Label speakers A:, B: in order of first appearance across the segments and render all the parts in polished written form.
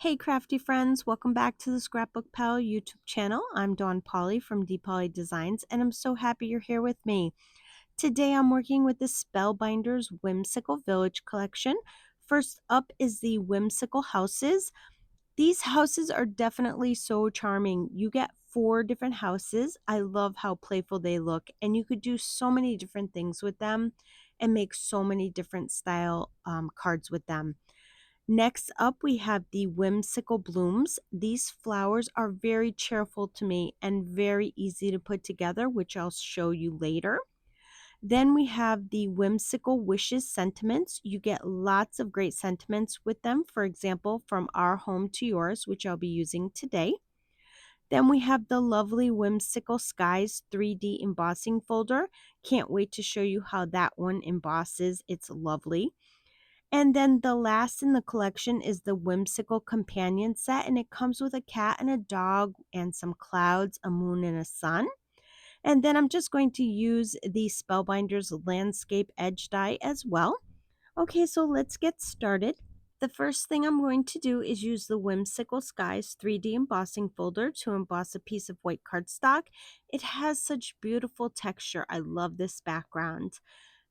A: Hey crafty friends, welcome back to the ScrapbookPal YouTube channel. I'm Dawn Pauley from D Pauley Designs and I'm so happy you're here with me. Today I'm working with the Spellbinders Whimsical Village collection. First up is the Whimsical houses. These houses are definitely so charming. You get 4 different houses. I love how playful they look and you could do so many different things with them and make so many different style cards with them. Next up, we have the Whimsical Blooms. These flowers are very cheerful to me and very easy to put together, which I'll show you later. Then we have the Whimsical Wishes Sentiments. You get lots of great sentiments with them, for example, from Our Home to Yours, which I'll be using today. Then we have the lovely Whimsical Skies 3D embossing folder. Can't wait to show you how that one embosses. It's lovely. And then the last in the collection is the Whimsical Companion set, and it comes with a cat and a dog and some clouds, a moon, and a sun. And then I'm just going to use the Spellbinders Landscape Edge die as well. Okay, so let's get started. The first thing I'm going to do is use the Whimsical Skies 3D embossing folder to emboss a piece of white cardstock. It has such beautiful texture. I love this background.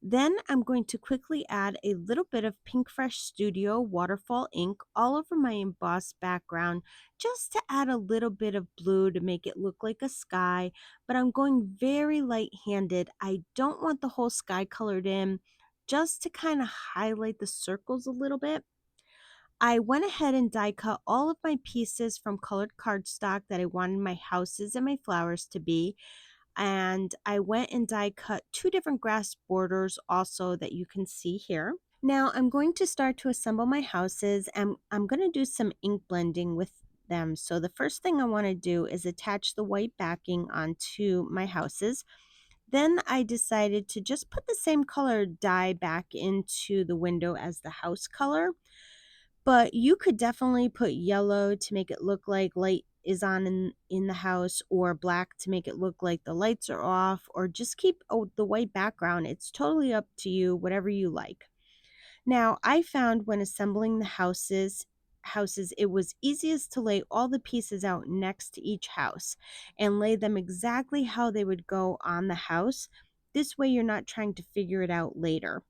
A: Then I'm going to quickly add a little bit of Pink Fresh Studio waterfall ink all over my embossed background just to add a little bit of blue to make it look like a sky, but I'm going very light-handed. I don't want the whole sky colored in, just to kind of highlight the circles a little bit. I went ahead and die cut all of my pieces from colored cardstock that I wanted my houses and my flowers to be, and I went and die cut 2 different grass borders also that you can see here. Now I'm going to start to assemble my houses and I'm going to do some ink blending with them. So the first thing I want to do is attach the white backing onto my houses. Then I decided to just put the same color dye back into the window as the house color. But you could definitely put yellow to make it look like light is on in the house, or black to make it look like the lights are off, or just keep the white background. It's totally up to you, whatever you like. Now, I found when assembling the houses it was easiest to lay all the pieces out next to each house and lay them exactly how they would go on the house. This way you're not trying to figure it out later.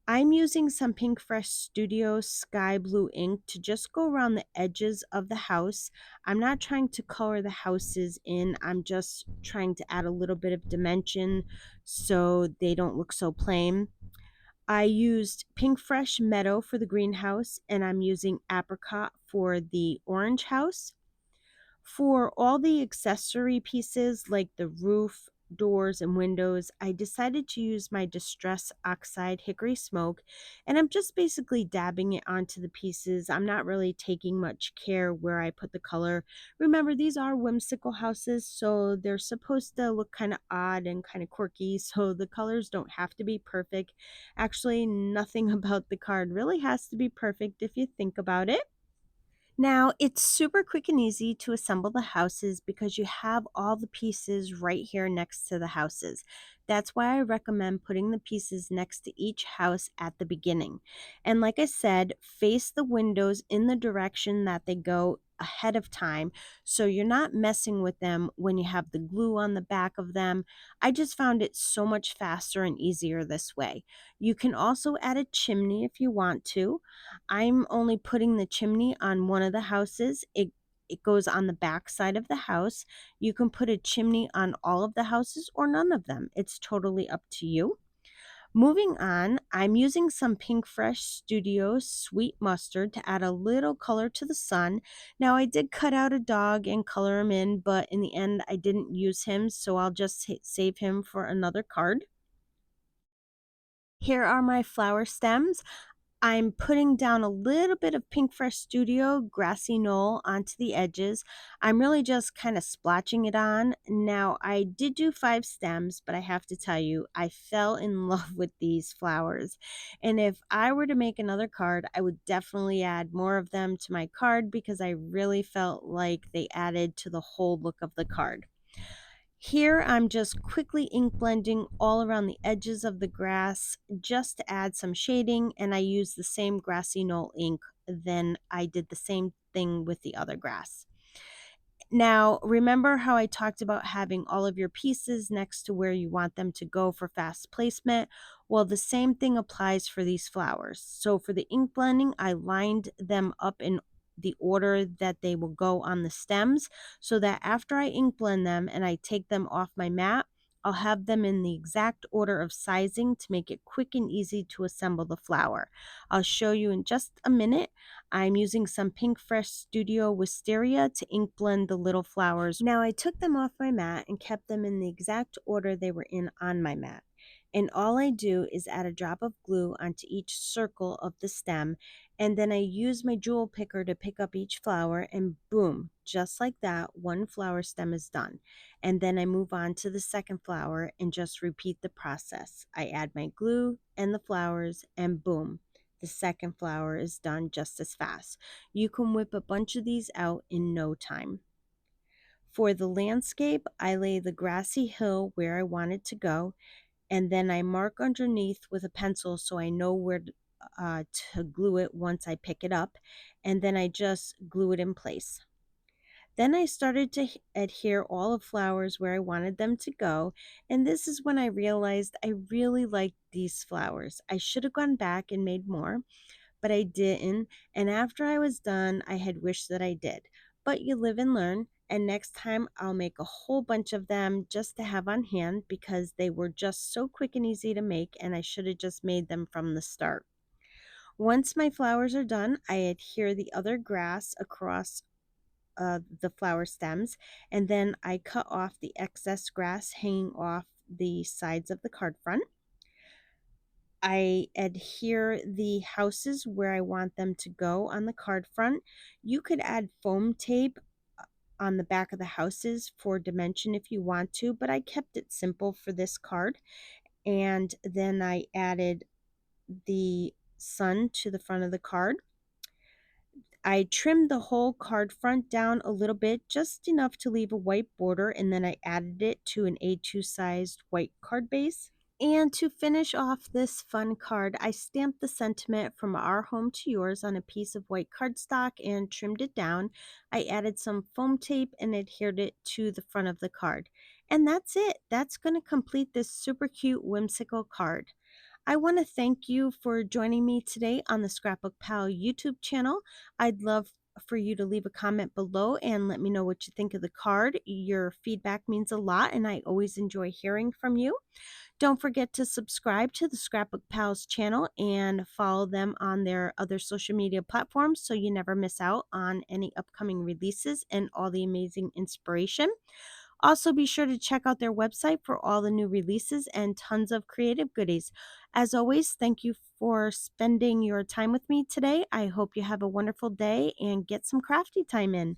A: I'm using some Pink Fresh Studio Sky Blue ink to just go around the edges of the house. I'm not trying to color the houses in. I'm just trying to add a little bit of dimension so they don't look so plain. I used Pink Fresh Meadow for the greenhouse, and I'm using Apricot for the orange house. For all the accessory pieces like the roof, doors, and windows, I decided to use my Distress Oxide Hickory Smoke, and I'm just basically dabbing it onto the pieces. I'm not really taking much care where I put the color. Remember, these are whimsical houses, so they're supposed to look kind of odd and kind of quirky, so the colors don't have to be perfect. Actually, nothing about the card really has to be perfect if you think about it. Now, it's super quick and easy to assemble the houses because you have all the pieces right here next to the houses. That's why I recommend putting the pieces next to each house at the beginning. And like I said, face the windows in the direction that they go ahead of time so you're not messing with them when you have the glue on the back of them. I just found it so much faster and easier this way. You can also add a chimney if you want to. I'm only putting the chimney on one of the houses. It goes on the back side of the house. You can put a chimney on all of the houses or none of them. It's totally up to you. Moving on, I'm using some Pink Fresh Studio Sweet Mustard to add a little color to the sun. Now, I did cut out a dog and color him in, but in the end, I didn't use him, so I'll just save him for another card. Here are my flower stems. I'm putting down a little bit of Pink Fresh Studio Grassy Knoll onto the edges. I'm really just kind of splotching it on. Now, I did do 5 stems, but I have to tell you, I fell in love with these flowers. And if I were to make another card, I would definitely add more of them to my card because I really felt like they added to the whole look of the card. Here I'm just quickly ink blending all around the edges of the grass just to add some shading, and I use the same Grassy Knoll ink then I did the same thing with the other grass. Now, remember how I talked about having all of your pieces next to where you want them to go for fast placement? Well, the same thing applies for these flowers. So for the ink blending, I lined them up in the order that they will go on the stems so that after I ink blend them and I take them off my mat, I'll have them in the exact order of sizing to make it quick and easy to assemble the flower. I'll show you in just a minute. I'm using some Pink Fresh Studio Wisteria to ink blend the little flowers. Now I took them off my mat and kept them in the exact order they were in on my mat. And all I do is add a drop of glue onto each circle of the stem, and then I use my jewel picker to pick up each flower, and boom, just like that, one flower stem is done. And then I move on to the second flower and just repeat the process. I add my glue and the flowers, and boom, the second flower is done just as fast. You can whip a bunch of these out in no time. For the landscape, I lay the grassy hill where I want it to go, and then I mark underneath with a pencil so I know where to glue it once I pick it up, and then I just glue it in place. Then I started to adhere all of flowers where I wanted them to go, and this is when I realized I really liked these flowers. I should have gone back and made more, but I didn't. And after I was done, I had wished that I did. But you live and learn. And next time I'll make a whole bunch of them just to have on hand because they were just so quick and easy to make, and I should have just made them from the start. Once my flowers are done, I adhere the other grass across the flower stems, and then I cut off the excess grass hanging off the sides of the card front. I adhere the houses where I want them to go on the card front. You could add foam tape on the back of the houses for dimension if you want to, but I kept it simple for this card. And then I added the sun to the front of the card. I trimmed the whole card front down a little bit, just enough to leave a white border, and then I added it to an A2 sized white card base. And to finish off this fun card, I stamped the sentiment "From Our Home to Yours" on a piece of white cardstock and trimmed it down. I added some foam tape and adhered it to the front of the card. And that's it. That's going to complete this super cute whimsical card. I want to thank you for joining me today on the Scrapbook Pal YouTube channel. I'd love for you to leave a comment below and let me know what you think of the card. Your feedback means a lot, and I always enjoy hearing from you. Don't forget to subscribe to the Scrapbook Pals channel and follow them on their other social media platforms so you never miss out on any upcoming releases and all the amazing inspiration. Also, be sure to check out their website for all the new releases and tons of creative goodies. As always, thank you for spending your time with me today. I hope you have a wonderful day and get some crafty time in.